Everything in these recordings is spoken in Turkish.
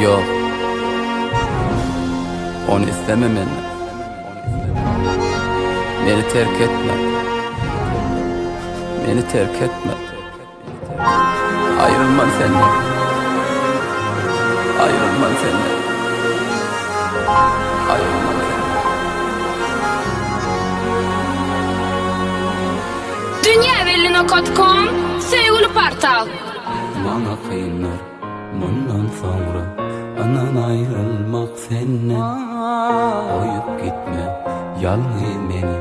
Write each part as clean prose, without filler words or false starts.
Yok, onu istemem ben. Beni terk etme. Beni terk etme. Ayrılmam senden. Ayrılmam senden. Ayrılmam senden. Dünýäwelline.com Sevgili portal. Bana kıyınlar bundan sonra anan ayrılmak senden. Koyup gitme yalnız beni,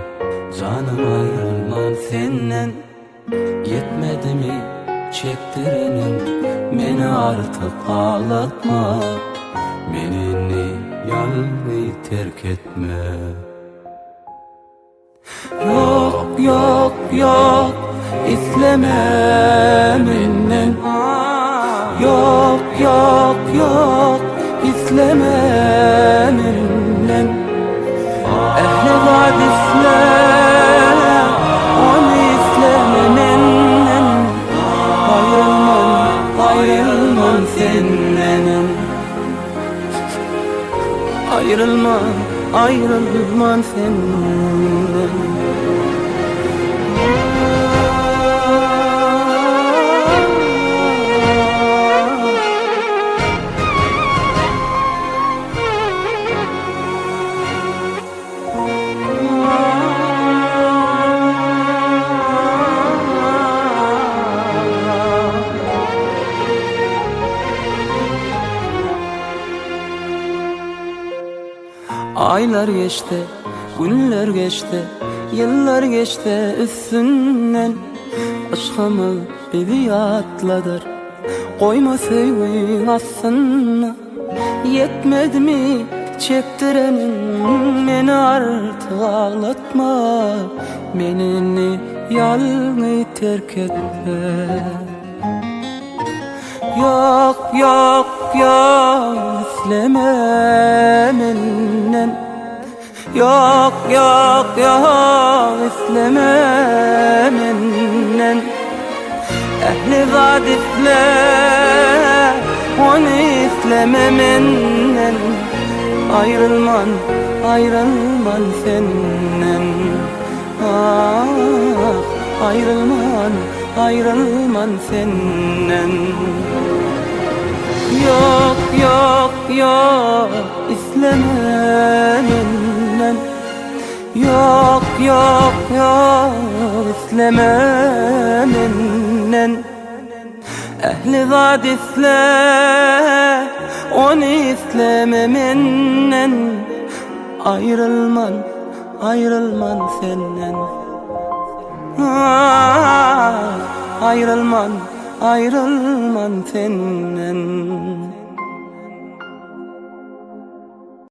canım ayrılmam senden. Yetmedi mi çektirenin, beni artık ağlatma. Beni yalnız terk etme. Yok yok yok istemem menden. Yok yok yok istemem menden. Ehli hadisler onu istemem menden. Ayrılmam, ayrılmam senden. Ayrılmam, ayrılmam senden. Aylar geçti, günler geçti, yıllar geçti üstünden. Aşkımı beni atladır, koyma sevgin aslında. Yetmedi mi çektirenin, beni artık ağlatma. Beni yalnız terk etme. Yok yok yok istemem menden. Yok yok yok istemem menden. Ehli hadisler onu istemem menden. Ayrılman, ayrılman senden. Ah, ayrılman, ayrılman senden. Yok yok yok istemem menden. Yok yok yok istemem menden. Ehli hadisler onu istemem menden. Ayrılman, ayrılman senden. Ah, ayrılman, ayrılman senden.